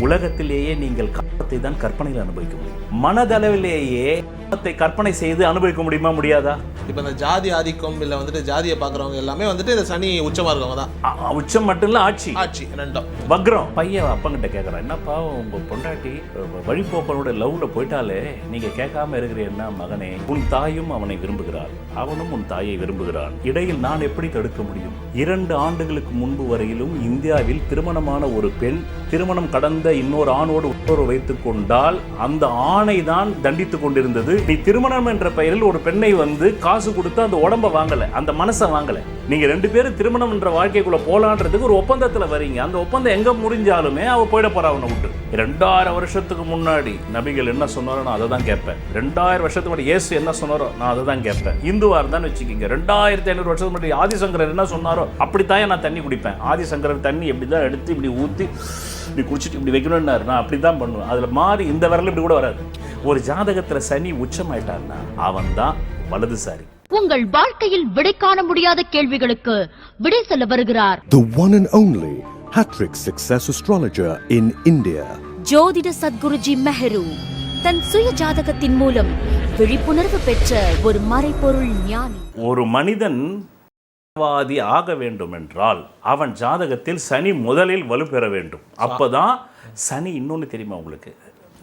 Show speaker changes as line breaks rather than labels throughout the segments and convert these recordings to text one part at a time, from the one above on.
உலகத்திலேயே நீங்கள் காமத்தை தான் கற்பனையில் அனுபவிக்க முடியும். மனதளவிலேயே காமத்தை கற்பனை செய்து அனுபவிக்க முடியுமா, முடியாதா?
இப்போ இந்த ஜாதி ஆதிக்கம் இல்லை வந்துட்டு ஜாதியை பார்க்குறவங்க எல்லாமே வந்துட்டு இந்த சனி உச்சமாக இருக்கவங்க தான்.
உச்சம் மட்டும் இல்லை, ஆட்சி
ரெண்டும்
வக்ரம். பையன் அப்பங்கிட்ட கேட்குறான், என்னப்பா உங்கள் பொண்டாட்டி வழிபோக்கனோட லவ்ல போயிட்டாலே நீங்கள் கேட்காம இருக்கிறீன்னா மகனே, உன் தாயும் அவனை விரும்புகிறாள், அவனும் உன் தாயை விரும்புகிறான், இடையில் நான் எப்படி தடுக்க முடியும்? 2 ஆண்டுகளுக்கு முன்பு வரையிலும் இந்தியாவில் திருமணமான ஒரு பெண் திருமணம் கடந்த இன்னொரு ஆணோடு உறவு வைத்துக் கொண்டால் அந்த ஆணை தான் தண்டித்துக் கொண்டிருந்தது. நீ திருமணம் என்ற பெயரில் ஒரு பெண்ணை வந்து காசு கொடுத்து அந்த உடம்ப வாங்கல, அந்த மனசை வாங்கல. நீங்க 2 பேரும் திருமணம் என்ற வாழ்க்கைக்குள்ள போலான்றதுக்கு ஒரு ஒப்பந்தத்துல வரீங்க. அந்த ஒப்பந்தம் எங்க முடிஞ்சாலுமே அவ போயிட போறா அவனை விட்டு. 2000 வருஷத்துக்கு முன்னாடி நபிகள் என்ன சொன்னாரோ நான் அதை தான் கேட்பேன். 2000 வருஷத்துக்கு முன்னாடி இயேசு என்ன சொன்னாரோ நான் அதை தான் கேட்பேன். இந்துவா இருந்தான்னு வச்சுக்கோங்க, 2500 வருஷத்துக்கு முன்னாடி ஆதிசங்கரர் என்ன சொன்னாரோ அப்படித்தான் நான் தண்ணி குடிப்பேன். ஆதிசங்கரர் தண்ணி எப்படிதான் எடுத்து இப்படி ஊற்றி இப்படி குடிச்சிட்டு இப்படி வைக்கணும்னாரு, நான் அப்படி தான் பண்ணுவேன். அதில் மாறி இந்த விரல் இப்படி கூட வராது. ஒரு ஜாதகத்தில் சனி உச்சமாயிட்டான்னா அவன் தான் வலதுசாரி.
உங்கள் வாழ்க்கையில் விடை காண முடியாத கேள்விகளுக்கு விடை சொல்ல வருகிறார்
The one and only Hattrick Success Astrologer in India.
ஜோதிட சத்குருஜி மெஹரு தன் சுய ஜாதகத்தின் மூலம் விழிப்புணர்வு பெற்ற ஒரு மறைபொருள் ஞானி.
ஒரு மனிதன் வாதி ஆக வேண்டும் என்றால் அவன் ஜாதகத்தில் சனி முதலில் வலுப்பெற வேண்டும். அப்பதான் சனி, இன்னொன்று தெரியுமா உங்களுக்கு,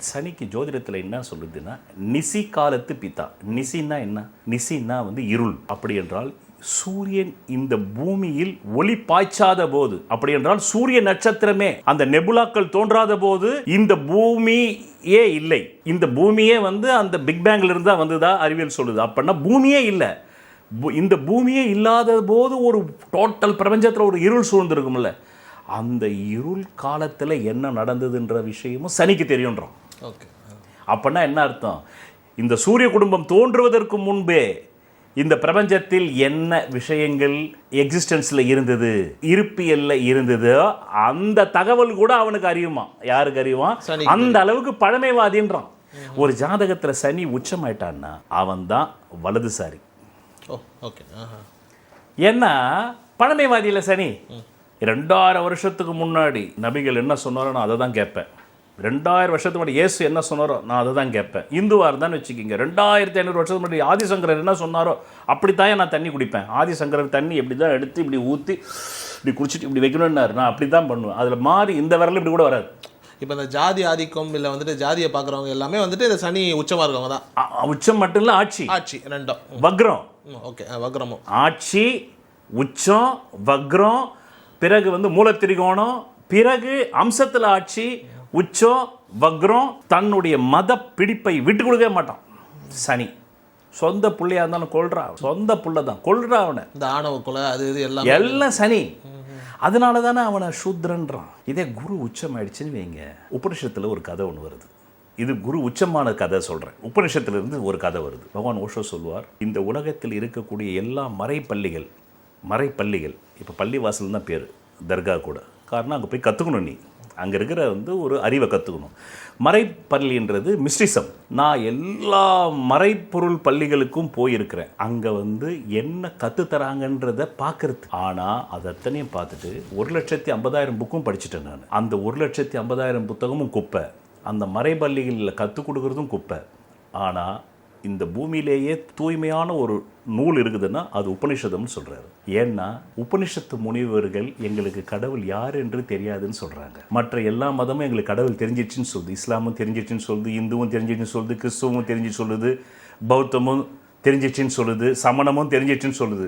சனிக்கு ஜோதிடத்தில் என்ன சொல்லுதுன்னா நிசி காலத்து பிதா. நிசின்னா என்ன? நிசின்னா வந்து இருள். அப்படி என்றால் சூரியன் இந்த பூமியில் ஒளி பாய்ச்சாத போது, அப்படி என்றால் சூரிய நட்சத்திரமே அந்த நெபுலாக்கள் தோன்றாத போது இந்த பூமியே இல்லை. இந்த பூமியே வந்து அந்த பிக் பேங்க்ல இருந்தா வந்துதா அறிவியல் சொல்லுது. அப்படின்னா பூமியே இல்லை. இந்த பூமியே இல்லாத போது ஒரு டோட்டல் பிரபஞ்சத்தில் ஒரு இருள் சூழ்ந்திருக்கும்ல, அந்த இருள் காலத்தில் என்ன நடந்ததுன்ற விஷயமும் சனிக்கு தெரியும்ன்றான்.
ஓகே,
அப்படின்னா என்ன அர்த்தம்? இந்த சூரிய குடும்பம் தோன்றுவதற்கு முன்பே இந்த பிரபஞ்சத்தில் என்ன விஷயங்கள் எக்ஸிஸ்டன்ஸில் இருந்தது, இருப்பியல்ல இருந்தது, அந்த தகவல் கூட அவனுக்கு அறியுமா. யாருக்கு அறியுமா? அந்த அளவுக்கு பழமைவாதின்றான். ஒரு ஜாதகத்தில் சனி உச்சமாயிட்டான்னா அவன் தான் வலதுசாரி. ஏன்னா பழமைவாதியில சனி. 2000 வருஷத்துக்கு முன்னாடி நபிகள் என்ன சொன்னாரோ நான் அதை தான் கேட்பேன். 2000 வருஷத்துக்கு முன்னாடி இயேசு என்ன சொன்னாரோ நான் அதை தான் கேட்பேன். இந்துவா இருந்தான்னு வச்சுக்கோங்க, 2500 வருஷத்துக்கு முன்னாடி ஆதிசங்கரர் என்ன சொன்னாரோ அப்படித்தான் நான் தண்ணி குடிப்பேன். ஆதிசங்கரர் தண்ணி எப்படி தான் எடுத்து இப்படி ஊற்றி இப்படி குடிச்சிட்டு இப்படி வைக்கணும்னாரு, நான் அப்படி தான் பண்ணுவேன். அதில் மாறி இந்த விரல் இப்படி கூட வராது.
இப்போ இந்த ஜாதி ஆதிக்கம் இல்லை வந்துட்டு ஜாதியை பார்க்குறவங்க எல்லாமே வந்துட்டு இந்த சனி உச்சமாக இருக்கவங்க தான்.
உச்சம் மட்டும் இல்லை, ஆட்சி
ரெண்டும்
வக்ரம்.
ஓகே, வக்ரமும்
ஆட்சி, உச்சம், வக்ரம், பிறகு வந்து மூலத்திரிகோணம், பிறகு அம்சத்தில் ஆட்சி, உச்சம், வக்ரம். தன்னுடைய மத பிடிப்பை விட்டு கொடுக்க மாட்டான் சனி. சொந்த பிள்ளையா இருந்தாலும் கொள்றான், சொந்த புள்ள தான் கொள்றான் அவனை.
இந்த ஆணவ கொலை அது இது
எல்லாம் சனி. அதனால தானே அவனை சூத்ரன்றான். இதே குரு உச்சம் ஆயிடுச்சுன்னு வைங்க, உபனிஷத்தில் ஒரு கதை ஒன்று வருது. இது குரு உச்சமான கதை சொல்கிறேன். உபனிஷத்திலிருந்து ஒரு கதை வருது. பகவான் ஓஷோ சொல்லுவார், இந்த உலகத்தில் இருக்கக்கூடிய எல்லா மறைப்பள்ளிகள், இப்போ பள்ளிவாசல் தான் பேர், தர்கா கூட. காரணம் அங்கே போய் கற்றுக்கணும், நீ அங்கே இருக்கிற வந்து ஒரு அறிவை கற்றுக்கணும். மறைப்பள்ளின்றது மிஸ்டிசம். நான் எல்லா மறைப்பொருள் பள்ளிகளுக்கும் போயிருக்கிறேன். அங்கே வந்து என்ன கற்றுத்தராங்கன்றதை பார்க்கறது. ஆனால் அது அத்தனையும் பார்த்துட்டு 1,50,000 புக்கும் படிச்சுட்டேன் நான். அந்த 1,50,000 புத்தகமும் குப்பை. அந்த மறைப்பள்ளிகளில் கற்றுக் கொடுக்குறதும் குப்பை. ஆனால் இந்த பூமியிலேயே தூய்மையான ஒரு நூல் இருக்குதுன்னா அது உபனிஷதம்னு சொல்கிறாரு. ஏன்னா உபனிஷத்து முனிவர்கள் எங்களுக்கு கடவுள் யார் என்று தெரியாதுன்னு சொல்கிறாங்க. மற்ற எல்லா மதமும் எங்களுக்கு கடவுள் தெரிஞ்சிடுச்சுன்னு சொல்லுது. இஸ்லாமும் தெரிஞ்சிடுச்சுன்னு சொல்லுது, இந்துவும் தெரிஞ்சிடுச்சுன்னு சொல்லுது, கிறிஸ்துவும் தெரிஞ்சு சொல்லுது, பௌத்தமும் தெரிஞ்சிடுச்சுன்னு சொல்லுது, சமணமும் தெரிஞ்சிடுச்சுன்னு சொல்லுது.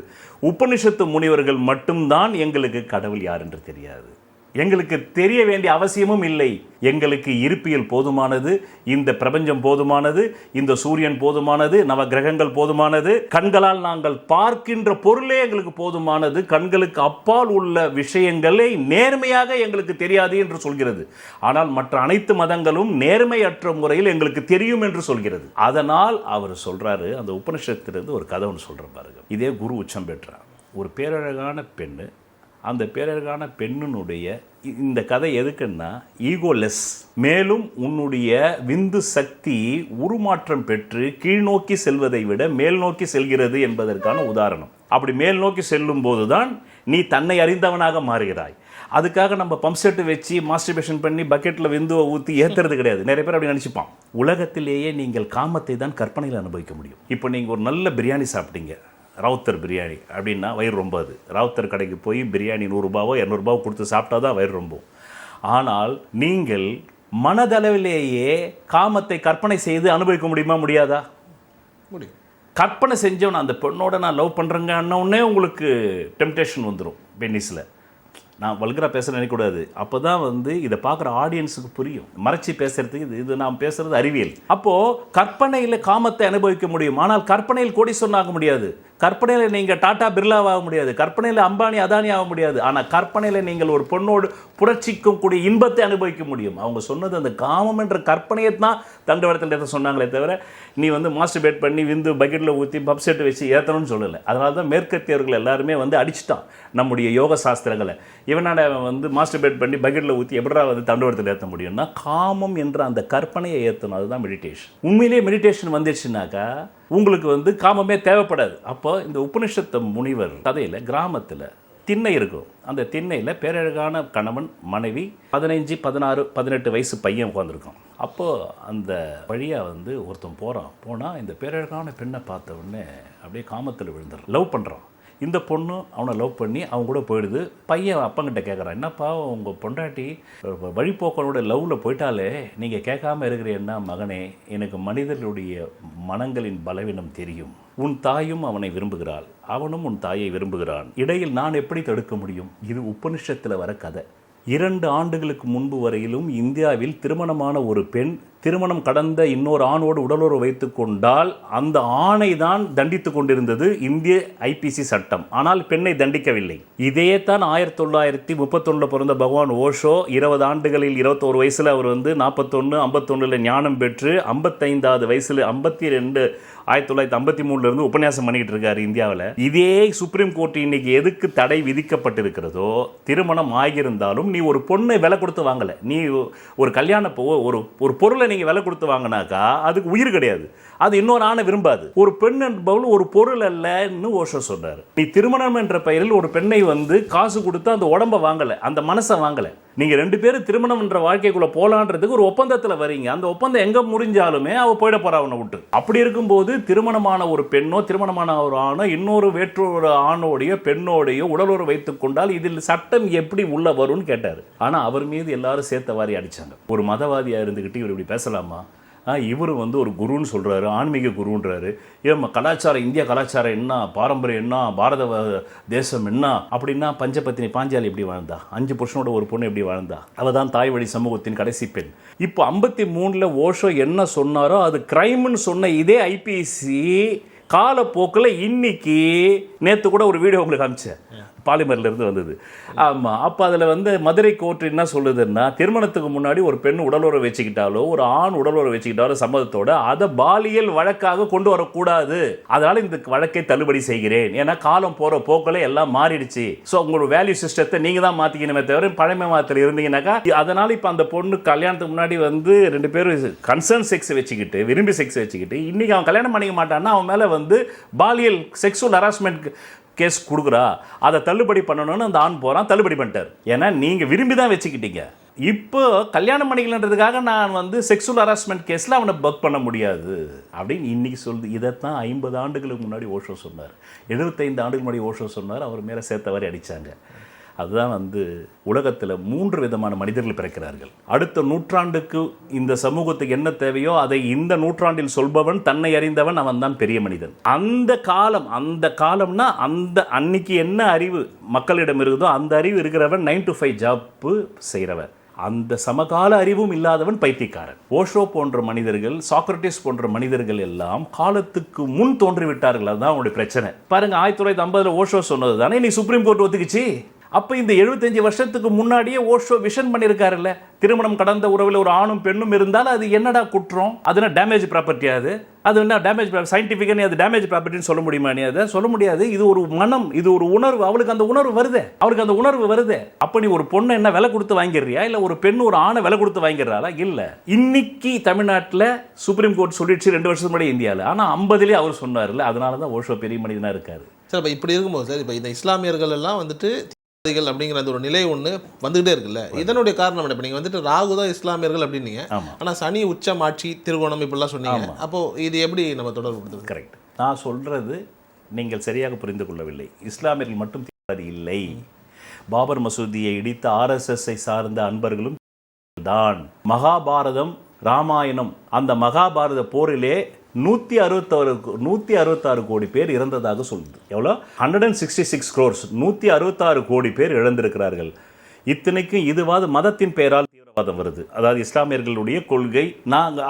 உபனிஷத்து முனிவர்கள் மட்டும்தான் எங்களுக்கு கடவுள் யார் என்று தெரியாது. எங்களுக்கு தெரிய வேண்டிய அவசியமும் இல்லை. எங்களுக்கு இருப்பியல் போதுமானது, இந்த பிரபஞ்சம் போதுமானது, இந்த சூரியன் போதுமானது, நவ கிரகங்கள் போதுமானது, கண்களால் நாங்கள் பார்க்கின்ற பொருளே எங்களுக்கு போதுமானது, கண்களுக்கு அப்பால் உள்ள விஷயங்களை நேர்மையாக எங்களுக்கு தெரியாது என்று சொல்கிறது. ஆனால் மற்ற அனைத்து மதங்களும் நேர்மையற்ற முறையில் எங்களுக்கு தெரியும் என்று சொல்கிறது. அதனால் அவர் சொல்றாரு, அந்த உபனிஷத்திலிருந்து ஒரு கதை ஒன்று சொல்ற பாருங்க. இதே குரு உச்சம் பெற்றார். ஒரு பேரழகான பெண்ணு, அந்த பேரழகான பெண்ணினுடைய இந்த கதை எதுக்குன்னா ஈகோலெஸ். மேலும் உன்னுடைய விந்து சக்தி உருமாற்றம் பெற்று கீழ்நோக்கி செல்வதை விட மேல் நோக்கி செல்கிறது என்பதற்கான உதாரணம். அப்படி மேல் நோக்கி செல்லும் போதுதான் நீ தன்னை அறிந்தவனாக மாறுகிறாய். அதுக்காக நம்ம பம்ப் செட்டு வச்சு மாஸ்டர்பேஷன் பண்ணி பக்கெட்டில் விந்துவை ஊற்றி ஏற்றுறது கிடையாது. நிறைய பேர் அப்படி நினச்சிப்பான். உலகத்திலேயே நீங்கள் காமத்தை தான் கற்பனையில் அனுபவிக்க முடியும். இப்போ நீங்கள் ஒரு நல்ல பிரியாணி சாப்பிட்டீங்க, ராவுத்தர் பிரியாணி அப்படின்னா வயிறு ரொம்பாது. ராவுத்தர் கடைக்கு போய் பிரியாணி 100 ரூபாவோ 200 ரூபாவோ கொடுத்து சாப்பிட்டா தான் வயிறு ரொம்பும். ஆனால் நீங்கள் மனதளவிலேயே காமத்தை கற்பனை செய்து அனுபவிக்க முடியுமா? முடியாதா?
முடியும்.
கற்பனை செஞ்சவன் அந்த பெண்ணோட நான் லவ் பண்ணுறேங்கன்னொடனே உங்களுக்கு டெம்டேஷன் வந்துடும். பென்னிஸில் நான் வல்கராக பேச நினைக்கக்கூடாது. அப்போ தான் வந்து இதை பார்க்குற ஆடியன்ஸுக்கு புரியும். மறைச்சி பேசுறதுக்கு இது நாம் பேசுறது அறிவியல். அப்போது கற்பனையில் காமத்தை அனுபவிக்க முடியும். ஆனால் கற்பனையில் கோடீஸ்வரன் ஆக முடியாது. கற்பனையில் நீங்கள் டாடா பிர்லாவாக முடியாது. கற்பனையில் அம்பானி அதானி ஆக முடியாது. ஆனால் கற்பனையில் நீங்கள் ஒரு பொண்ணோடு புரட்சிக்கும் கூடிய இன்பத்தை அனுபவிக்க முடியும். அவங்க சொன்னது அந்த காமம் என்ற கற்பனையை தான் தண்டவரத்தில் சொன்னாங்களே தவிர நீ வந்து மாஸ்டர்பேட் பண்ணி விந்து பக்கெட்டில் ஊற்றி பப் செட்டு வச்சு ஏற்றணும்னு சொல்லலை. அதனால தான் மேற்கத்தியவர்கள் எல்லாருமே வந்து அடிச்சிட்டான் நம்முடைய யோக சாஸ்திரங்களை. இவனாட வந்து மாஸ்டர்பேட் பண்ணி பக்கெட்டில் ஊற்றி எப்படா வந்து தண்டவரத்தில் ஏற்ற முடியும்னா காமம் என்ற அந்த கற்பனையை ஏற்றணும். அதுதான் மெடிடேஷன். உண்மையிலேயே மெடிடேஷன் வந்துடுச்சுனாக்கா உங்களுக்கு வந்து காமமே தேவைப்படாது. அப்போ இந்த உபனிஷத்து முனிவர் கதையில் கிராமத்தில் திண்ணை இருக்கும். அந்த திண்ணையில் பேரழகான கணவன் மனைவி 15, 16, 18 வயசு பையன் உட்காந்துருக்கான். அப்போது அந்த வழியாக வந்து ஒருத்தன் போனால் இந்த பேரழகான பெண்ணை பார்த்த உடனே அப்படியே காமத்தில் விழுந்துடுறான். லவ் பண்ணுறான். இந்த பொண்ணு அவனை லவ் பண்ணி அவன் கூட போயிடுது. பையன் அப்பங்கிட்ட கேட்குறான், என்னப்பா உங்கள் பொண்டாட்டி வழிபோக்கனோட லவ்வில் போயிட்டாலே நீங்கள் கேட்காம இருக்கிறேன்னா மகனே, எனக்கு மனிதர்களுடைய மனங்களின் பலவீனம் தெரியும். உன் தாயும் அவனை விரும்புகிறாள், அவனும் உன் தாயை விரும்புகிறான். இடையில் நான் எப்படி தடுக்க முடியும்? இது உபனிஷத்தில் வர கதை. 2 ஆண்டுகளுக்கு முன்பு வரையிலும் இந்தியாவில் திருமணமான ஒரு பெண் திருமணம் கடந்த இன்னொரு ஆணோடு உடலுறவு வைத்துக் கொண்டால் அந்த ஆணை தான் தண்டித்து கொண்டிருந்தது இந்திய ஐபிசி சட்டம். ஆனால் பெண்ணை தண்டிக்கவில்லை. இதே தான் 1931 பிறந்த பகவான் ஓஷோ 20 ஆண்டுகளில் 21 வயசில் அவர் வந்து 41, 51 ஞானம் பெற்று 55வது வயசில் 52 1953 உபன்யாசம் பண்ணிக்கிட்டு இருக்காரு இந்தியாவில். இதே சுப்ரீம் கோர்ட் இன்னைக்கு எதுக்கு தடை விதிக்கப்பட்டிருக்கிறதோ, திருமணம் ஆகியிருந்தாலும் நீ ஒரு பொண்ணை விலை கொடுத்து வாங்கலை, நீ ஒரு கல்யாண ஒரு பொருளை நீங்கள் விலை கொடுத்து வாங்கினாக்கா அதுக்கு உயிர் கிடையாது. அது இன்னொரு ஆணை விரும்பாது. ஒரு பெண் என்பவள் ஒரு பொருள் அல்லன்னு ஓஷோ சொல்றாரு. நீ திருமணம் என்ற பெயரில் ஒரு பெண்ணை வந்து காசு கொடுத்து அந்த உடம்பை வாங்கலை, அந்த மனசை வாங்கலை. நீங்க 2 பேரும் திருமணம் என்ற வாழ்க்கைக்குள்ள போலான்றதுக்கு ஒரு ஒப்பந்தத்தில் வரீங்க. அந்த ஒப்பந்தம் எங்க முடிஞ்சாலுமே அவ போயிட போறா அவனை விட்டு. அப்படி இருக்கும்போது திருமணமான ஒரு பெண்ணோ திருமணமான ஒரு ஆணோ இன்னொரு வேற்றொரு ஆணோடைய பெண்ணோடைய உடலுறவு வைத்துக் கொண்டால் இதில் சட்டம் எப்படி உள்ள வரும்னு கேட்டாரு. ஆனா அவர் மீது எல்லாரும் சேர்த்த வாரி அடிச்சாங்க. ஒரு மதவாதியா இருந்துகிட்டு இவர் இப்படி பேசலாமா? இவர் வந்து ஒரு குருன்னு சொல்கிறாரு, ஆன்மீக குருன்றாரு. ஏன் கலாச்சாரம், இந்திய கலாச்சாரம் என்ன, பாரம்பரியம் என்ன, பாரத தேசம் என்ன அப்படின்னா பஞ்சபத்தினி பாஞ்சாலி எப்படி வாழ்ந்தா? 5 புருஷனோட ஒரு பொண்ணு எப்படி வாழ்ந்தா? அவள் தான் தாய் வழி சமூகத்தின் கடைசி பெண். இப்போ 53 ஓஷோ என்ன சொன்னாரோ அது கிரைம்னு சொன்ன இதே ஐபிசி காலப்போக்கில் இன்னைக்கு நேற்று கூட ஒரு வீடியோ உங்களுக்கு அனுப்பிச்சேன், பாலிமர்லேருந்து வந்தது. ஆமாம். அப்போ அதில் வந்து மதுரை கோர்ட் என்ன சொல்லுதுன்னா, திருமணத்துக்கு முன்னாடி ஒரு பெண் உடலுறவு வச்சுக்கிட்டாலோ ஒரு ஆண் உடலுறவு வச்சுக்கிட்டாலோ சம்மதத்தோட அதை பாலியல் வழக்காக கொண்டு வரக்கூடாது. அதனால் இந்த வழக்கை தள்ளுபடி செய்கிறேன். ஏன்னா காலம் போகிற போக்கில் எல்லாம் மாறிடுச்சு. ஸோ உங்களோட வேல்யூ சிஸ்டத்தை நீங்கள் தான் மாற்றிக்கணுமே தவிர பழமை மாதத்தில் இருந்தீங்கன்னாக்கா. அதனால் இப்போ அந்த பொண்ணு கல்யாணத்துக்கு முன்னாடி வந்து 2 பேரும் கன்சர்ன் செக்ஸ் வச்சுக்கிட்டு விரும்பி செக்ஸ் வச்சுக்கிட்டு இன்றைக்கி அவன் கல்யாணம் பண்ணிக்க மாட்டான்னா அவன் மேலே வந்து பாலியல் செக்ஸுவல் ஹராஸ்மெண்ட் கேஸ் கொடுக்குறா. அதை தள்ளுபடி பண்ணணும்னு அந்த ஆண் போகிறான், தள்ளுபடி பண்ணிட்டார். ஏன்னா நீங்கள் விரும்பி தான் வச்சுக்கிட்டீங்க. இப்போ கல்யாணம் பண்ணிக்கலன்றதுக்காக நான் வந்து செக்ஸுவல் ஹராஸ்மெண்ட் கேஸில் அவனை பக் பண்ண முடியாது அப்படின்னு இன்னைக்கு சொல்லுது. இதைத்தான் 50 ஆண்டுகளுக்கு முன்னாடி ஓஷோ சொன்னார், 75 ஆண்டுக்கு முன்னாடி ஓஷோ சொன்னார். அவர் மேலே சேர்த்தவரை அடித்தாங்க. அதுதான் வந்து உலகத்தில் 3 விதமான மனிதர்கள் பிறக்கிறார்கள். அடுத்த நூற்றாண்டுக்கு இந்த சமூகத்துக்கு என்ன தேவையோ அதை இந்த நூற்றாண்டில் சொல்பவன், தன்னை அறிந்தவன், அவன் தான் பெரிய மனிதன். அந்த காலம்னா அந்த அன்னைக்கு என்ன அறிவு மக்களிடம் இருக்குதோ அந்த அறிவு இருக்கிறவன் 9 to 5 ஜாப்பு செய்கிறவன். அந்த சமகால அறிவும் இல்லாதவன் பைத்தியக்காரன். ஓஷோ போன்ற மனிதர்கள், சாக்ரட்டிஸ் போன்ற மனிதர்கள் எல்லாம் காலத்துக்கு முன் தோன்றிவிட்டார்கள். அதுதான் அவங்களுடைய பிரச்சனை. பாருங்க, 1950 ஓஷோ சொன்னது தானே நீ சுப்ரீம் கோர்ட் ஒத்துக்குச்சு. அப்போ இந்த 75 வருஷத்துக்கு முன்னாடியே ஓஷோ விஷன் பண்ணியிருக்காருல்ல, திருமணம் கடந்த உறவில் ஒரு ஆணும் பெண்ணும் இருந்தால் அது என்னடா குற்றம்? அதுனா டேமேஜ் ப்ராப்பர்ட்டி. அது என்ன டேமேஜ் சயின்டிஃபிக்காக அது டேமேஜ் ப்ராப்பர்ட்டின்னு சொல்ல முடியுமா? நீ அதை சொல்ல முடியாது. இது ஒரு மனம், இது ஒரு உணர்வு. அவளுக்கு அந்த உணர்வு வருது, அவருக்கு அந்த உணர்வு வருது. அப்போ நீ ஒரு பொண்ணை என்ன விலை கொடுத்து வாங்கிடுறியா? இல்லை ஒரு பெண் ஒரு ஆணை விலை கொடுத்து வாங்கிடுறாளா? இல்லை. இன்னைக்கு தமிழ்நாட்டில் சுப்ரீம் கோர்ட் சொல்லிடுச்சு 2 வருஷத்துக்கு முன்னாடி இந்தியாவில். ஆனால் 50லேயே அவர் சொன்னார்ல, அதனால தான் ஓஷோ பெரிய மனிதனாக இருக்காரு.
சார் இப்போ இப்படி இருக்கும்போது சார், இப்போ இந்த இஸ்லாமியர்கள் எல்லாம் வந்துட்டு அப்படிங்கிற அந்த ஒரு நிலை ஒன்று வந்துகிட்டே இருக்குல்ல, இதனுடைய காரணம் என்ன? இப்போ நீங்கள் வந்துட்டு ராகு தான் இஸ்லாமியர்கள் அப்படின்னீங்க, ஆனால் சனி உச்சம் ஆட்சி திருகோணம் இப்படிலாம் சொன்னீங்க. அப்போது இது எப்படி நம்ம தொடர்புப்படுத்துறது?
கரெக்ட். நான் சொல்கிறது நீங்கள் சரியாக புரிந்து கொள்ளவில்லை. இஸ்லாமியர்கள் மட்டும் தீவிரவாதி இல்லை. பாபர் மசூதியை இடித்த RSSஐ சார்ந்த அன்பர்களும் தான். மகாபாரதம், ராமாயணம், அந்த மகாபாரத போரிலே 166 கோடி பேர் இறந்ததாக சொல்லுது. எவ்வளோ? 166 crores, 166 கோடி பேர் இழந்திருக்கிறார்கள். இத்தனைக்கும் இதுவாது மதத்தின் பெயரால் தீவிரவாதம் வருது. அதாவது இஸ்லாமியர்களுடைய கொள்கை,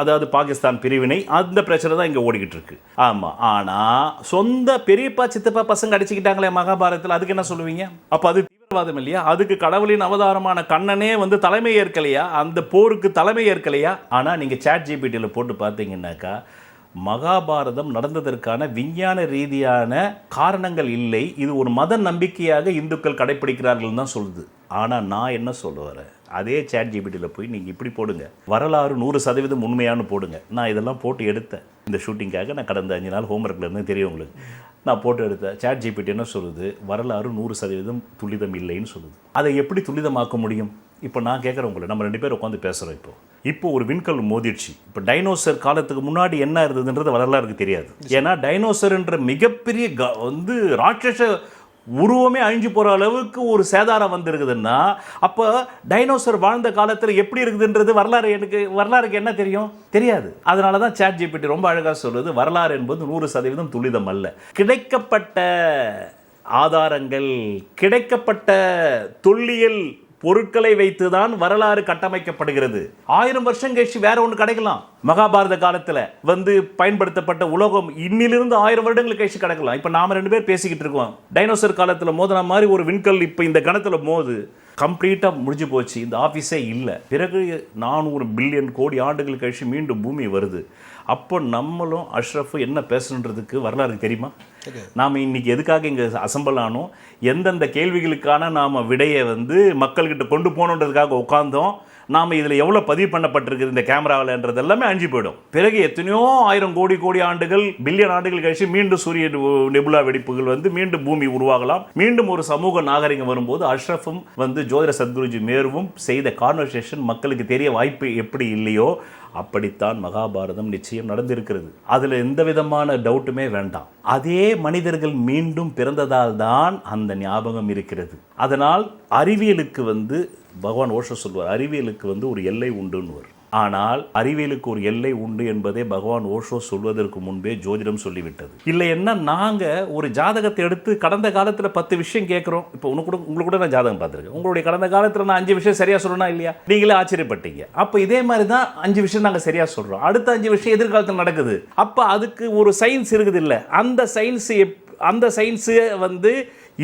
அதாவது பாகிஸ்தான் பிரிவினை, அந்த பிரச்சனை தான் இங்கே ஓடிக்கிட்டு இருக்கு. ஆமாம். ஆனால் சொந்த பெரியப்பா சித்தப்பா பசங்க அடிச்சுக்கிட்டாங்களே மகாபாரதத்தில், அதுக்கு என்ன சொல்லுவீங்க? அப்போ அது தீவிரவாதம் இல்லையா? அதுக்கு கடவுளின் அவதாரமான கண்ணனே தலைமை ஏற்கலையா? அந்த போருக்கு தலைமை ஏற்கலையா? ஆனால் நீங்கள் ChatGPTயில் போட்டு பார்த்தீங்கன்னாக்கா மகாபாரதம் நடந்ததற்கான விஞ்ஞான ரீதியான காரணங்கள் இல்லை, இது ஒரு மத நம்பிக்கையாக இந்துக்கள் கடைப்பிடிக்கிறார்கள் தான் சொல்லுது. ஆனால் நான் என்ன சொல்ல வரேன், அதே ChatGPTயில் போய் நீங்கள் இப்படி போடுங்க, வரலாறு 100% உண்மையானு போடுங்க. நான் இதெல்லாம் போட்டு எடுத்தேன் இந்த ஷூட்டிங்காக. நான் கடந்த 5 நாள் ஹோம்ஒர்க்கில் இருந்து தெரியும் உங்களுக்கு. நான் போட்டு எடுத்தேன். ChatGPT என்ன சொல்லுது? வரலாறு 100% துல்லிதம் இல்லைன்னு சொல்லுது. அதை எப்படி துல்லிதமாக்க முடியும்? இப்போ நான் கேட்குறேன் உங்களை, நம்ம 2 பேர் உட்காந்து பேசுகிறோம். இப்போ ஒரு விண்கல் மோதிடுச்சு. இப்போ டைனோசர் காலத்துக்கு முன்னாடி என்ன இருந்ததுன்றது வரலாறுக்கு தெரியாது. ஏன்னா டைனோசர்ன்ற மிகப்பெரிய ராட்சச உருவமே அழிஞ்சு போகிற அளவுக்கு ஒரு சேதாரம் வந்துருக்குதுன்னா, அப்போ டைனோசர் வாழ்ந்த காலத்தில் எப்படி இருக்குதுன்றது வரலாறுக்கு என்ன தெரியும்? தெரியாது. அதனால தான் ChatGPT ரொம்ப அழகாக சொல்லுது, வரலாறு என்பது 100% துல்லிதம் அல்ல. கிடைக்கப்பட்ட ஆதாரங்கள், கிடைக்கப்பட்ட தொல்லியல் பொருட்களை வைத்துதான் வரலாறு கட்டமைக்கப்படுகிறது. 1000 வருஷம் கழிச்சு வேற ஒன்று கிடைக்கலாம். மகாபாரத காலத்தில் பயன்படுத்தப்பட்ட உலோகம் இன்னிலிருந்து 1000 வருடங்களுக்கு கழிச்சு கிடைக்கலாம். இப்போ நாம 2 பேர் பேசிக்கிட்டு இருக்கோம், டைனோசர் காலத்தில் மோதின மாதிரி ஒரு விண்கல் இப்போ இந்த கணத்தில் மோது கம்ப்ளீட்டாக முடிஞ்சு போச்சு, இந்த ஆஃபீஸே இல்லை. பிறகு 400 பில்லியன் கோடி ஆண்டுகள் கழிச்சு மீண்டும் பூமி வருது. அப்போ நம்மளும் அஷ்ரஃப் என்ன பேசணுன்றதுக்கு வரலாறு தெரியுமா? நாம் இன்னைக்கு எதுக்காக இங்கே அசம்பிள் ஆனோம், எந்தெந்த கேள்விகளுக்கான நாம் விடையை மக்கள்கிட்ட கொண்டு போகணுன்றதுக்காக உட்காந்தோம், நாம் இதில் எவ்வளோ பதிவு பண்ணப்பட்டிருக்குது இந்த கேமராவில்ன்றது எல்லாமே அழிஞ்சு போயிடும். பிறகு எத்தனையோ 1000 கோடி ஆண்டுகள், பில்லியன் ஆண்டுகள் கழிச்சு மீண்டும் சூரிய நெபுலா வெடிப்புகள் மீண்டும் பூமி உருவாகலாம். மீண்டும் ஒரு சமூக நாகரிகம் வரும்போது அஷ்ரஃபும் ஜோதிட சத்குருஜி மேருவும் செய்த கான்வர்சேஷன் மக்களுக்கு தெரிய வாய்ப்பு எப்படி இல்லையோ அப்படித்தான் மகாபாரதம் நிச்சயம் நடந்திருக்கிறது. அதில் எந்த விதமான டவுட்டுமே வேண்டாம். அதே மனிதர்கள் மீண்டும் பிறந்ததால் தான் அந்த ஞாபகம் இருக்கிறது. அதனால் அறிவியலுக்கு பகவான் ஓஷோ சொல்வார், அறிவியலுக்கு ஒரு எல்லை உண்டுன்னு. ஆனால் அறிவியலுக்கு ஒரு எல்லை உண்டு என்பதை பகவான் ஓஷோ சொல்வதற்கு முன்பே ஜோதிடம் சொல்லிவிட்டது. இல்லை என்ன, நாங்கள் ஒரு ஜாதகத்தை எடுத்து கடந்த காலத்தில் 10 விஷயம் கேட்குறோம். இப்போ உங்களுக்கு கூட நான் ஜாதகம் பார்த்துருக்கேன். உங்களுடைய கடந்த காலத்தில் நான் 5 விஷயம் சரியாக சொல்லணும் இல்லையா? நீங்களே ஆச்சரியப்பட்டீங்க. அப்போ இதே மாதிரி தான் 5 விஷயம் நாங்கள் சரியாக சொல்கிறோம், அடுத்த 5 விஷயம் எதிர்காலத்தில் நடக்குது. அப்போ அதுக்கு ஒரு சயின்ஸ் இருக்குது இல்லை? அந்த சயின்ஸு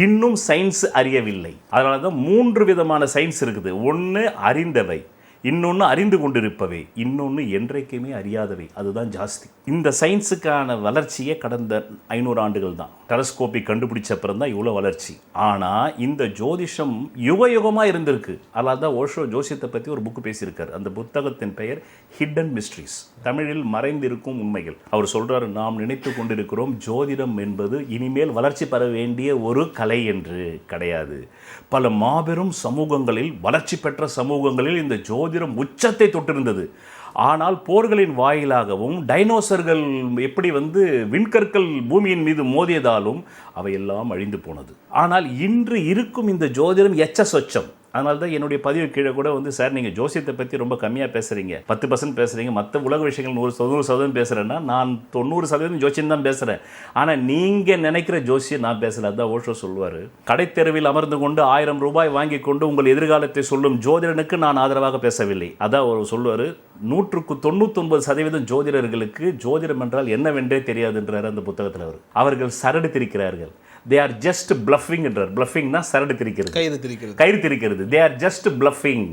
இன்னும் சயின்ஸ் அறியவில்லை. அதனால தான் 3 விதமான சயின்ஸ் இருக்குது. ஒன்று அறிந்தவை, இன்னொன்று அறிந்து கொண்டிருப்பவை, இன்னொன்று என்றைக்குமே அறியாதவை. அதுதான் ஜாஸ்தி. இந்த சயின்ஸுக்கான வளர்ச்சியே கடந்த 500 ஆண்டுகள் தான். டெலஸ்கோப்பை கண்டுபிடிச்ச அப்புறம் தான் இவ்வளோ வளர்ச்சி. ஆனால் இந்த ஜோதிஷம் யுகமாக இருந்திருக்கு. அதனால தான் ஓஷோ ஜோசியத்தை பற்றி ஒரு புக்கு பேசியிருக்காரு. அந்த புத்தகத்தின் பெயர் ஹிடன் மிஸ்ட்ரீஸ், தமிழில் மறைந்திருக்கும் உண்மைகள். அவர் சொல்கிறாரு, நாம் நினைத்து கொண்டிருக்கிறோம் ஜோதிடம் என்பது இனிமேல் வளர்ச்சி பெற வேண்டிய ஒரு கலை என்று. கிடையாது. பல மாபெரும் சமூகங்களில், வளர்ச்சி பெற்ற சமூகங்களில் இந்த ஜோதிடம் உச்சத்தை தொட்டிருந்தது. ஆனால் போர்களின் வாயிலாகவும் டைனோசர்கள் எப்படி விண்கற்கள் பூமியின் மீது மோதியதாலும் அவையெல்லாம் அழிந்து போனது. ஆனால் இன்று இருக்கும் இந்த ஜோதிடம் எச்ச சொச்சம். அதனால தான் என்னுடைய பதிவு கீழே கூட சார் நீங்கள் ஜோசியத்தை பற்றி ரொம்ப கம்மியாக பேசுகிறீங்க, 10% பேசுகிறீங்க, மற்ற உலக விஷயங்கள் 100% பேசுகிறேன்னா நான் 90% ஜோசியம் தான் பேசுகிறேன். ஆனால் நீங்கள் நினைக்கிற ஜோசியம் நான் பேசல. அதுதான் ஓஷோ சொல்லுவார், கடைத்தெருவில் அமர்ந்து கொண்டு 1000 ரூபாய் வாங்கி கொண்டு உங்கள் எதிர்காலத்தை சொல்லும் ஜோதிடனுக்கு நான் ஆதரவாக பேசவில்லை. அதான் அவர் சொல்லுவார், 99% ஜோதிடர்களுக்கு ஜோதிடம் என்றால் என்னவென்றே தெரியாதுன்றார் அந்த புத்தகத்தில். அவர்கள் சரடித்திருக்கிறார்கள். they are just bluffing என்றார். bluffingனா சரடு திரிக்கிறது, கயிறு திரிக்கிறது. they are just bluffing.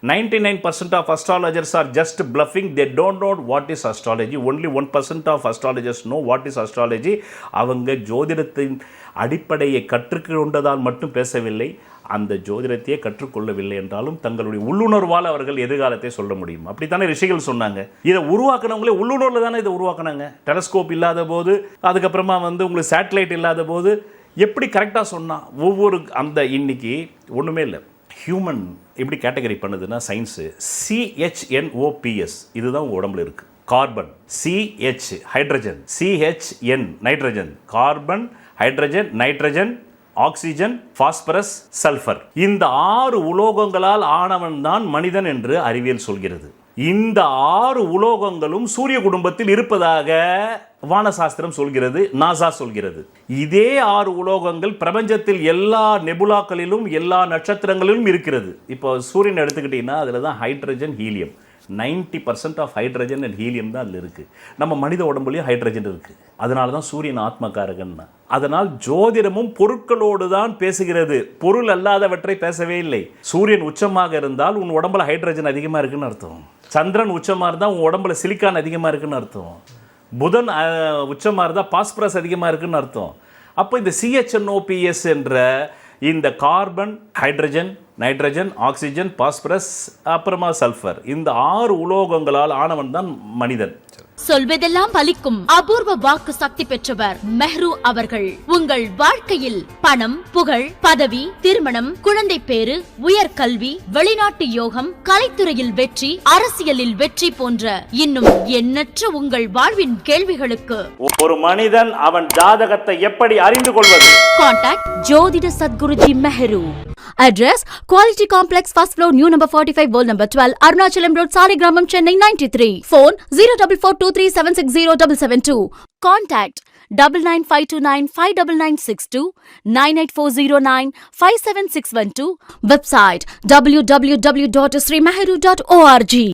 99% of astrologers are just bluffing. They don't know what is astrology. Only 1% of astrologers know what is astrology. அவங்க ஜோதிடத்தின் அடிப்படையை கற்றுக்கொண்டதால் மட்டும் பேசவில்லை, அந்த ஜோதிடத்தையே கற்றுக்கொள்ளவில்லை என்றாலும் தங்களுடைய உள்ளுணர்வால் அவர்கள் எதிர்காலத்தை சொல்ல முடியும். அப்படித்தானே ரிஷிகள் சொன்னாங்க. இதை உருவாக்கினவங்களே உள்ளுணர்வில் தானே இதை உருவாக்கினாங்க. டெலஸ்கோப் இல்லாத போது, அதுக்கப்புறமா உங்களுக்கு சேட்டலைட் இல்லாத போது எப்படி கரெக்டாக சொன்னால் ஒவ்வொரு அந்த இன்னைக்கு ஒன்றுமே இல்லை. ஹியூமன் எப்படி கேட்டகரி பண்ணுதுன்னா சயின்ஸு CHNOPS இதுதான் உங்கள் உடம்புல இருக்குது. Carbon, CH hydrogen, CHN nitrogen, carbon, hydrogen, nitrogen, oxygen, phosphorus, sulphur. இந்த 6 உலோகங்களால் ஆனவன் தான் மனிதன் என்று அறிவியல் சொல்கிறது. இந்த 6 உலோகங்களும் சூரிய குடும்பத்தில் இருப்பதாக வானசாஸ்திரம் சொல்கிறது, நாசா சொல்கிறது. இதே 6 உலோகங்கள் பிரபஞ்சத்தில் எல்லா நெபுலாக்களிலும் எல்லா நட்சத்திரங்களிலும் இருக்கிறது. இப்போ சூரியன் எடுத்துக்கிட்டீங்கன்னா அதில் தான் hydrogen, helium, 90% of hydrogen and helium தான் அதில் இருக்குது. நம்ம மனித உடம்புலையும் ஹைட்ரஜன் இருக்குது. அதனால தான் சூரியன் ஆத்மகாரகன்னா. அதனால் ஜோதிடமும் பொருட்களோடு தான் பேசுகிறது, பொருள் அல்லாதவற்றை பேசவே இல்லை. சூரியன் உச்சமாக இருந்தால் உன் உடம்புல ஹைட்ரஜன் அதிகமாக இருக்குன்னு அர்த்தம். சந்திரன் உச்சமாக இருந்தால் உன் உடம்புல சிலிக்கான் அதிகமாக இருக்குன்னு அர்த்தம். புதன் உச்சமாக இருந்தால் பாஸ்பரஸ் அதிகமாக இருக்குன்னு அர்த்தம். அப்போ இந்த CHNOPS என்ற இந்த carbon, hydrogen, nitrogen, oxygen, phosphorus, அப்புறமா சல்ஃபர், இந்த 6 உலோகங்களால் ஆனவன் தான் மனிதன்.
சொல்வதெல்லாம் பலிக்கும் அபூர்வ வாக்கு சக்தி பெற்றவர் மெஹ்ரு அவர்கள். உங்கள் வாழ்க்கையில் பணம், புகழ், பதவி, திருமணம், குழந்தை பேறு, உயர்கல்வி, வெளிநாட்டு யோகம், கலைத்துறையில் வெற்றி, அரசியலில் வெற்றி போன்ற இன்னும் எண்ணற்ற உங்கள் வாழ்வின் கேள்விகளுக்கு
ஒரு மனிதன் அவன் ஜாதகத்தை எப்படி அறிந்து கொள்வது?
கான்டாக்ட் ஜோதிட Sadguruji Mehru. Address Quality Complex, first floor, new number 45, wall number 12, Arunachalam Road, Saligramam, Chennai 93. Phone 044237607772. Contact 9952959962, 98409 57612. Website www.srimeheru.org.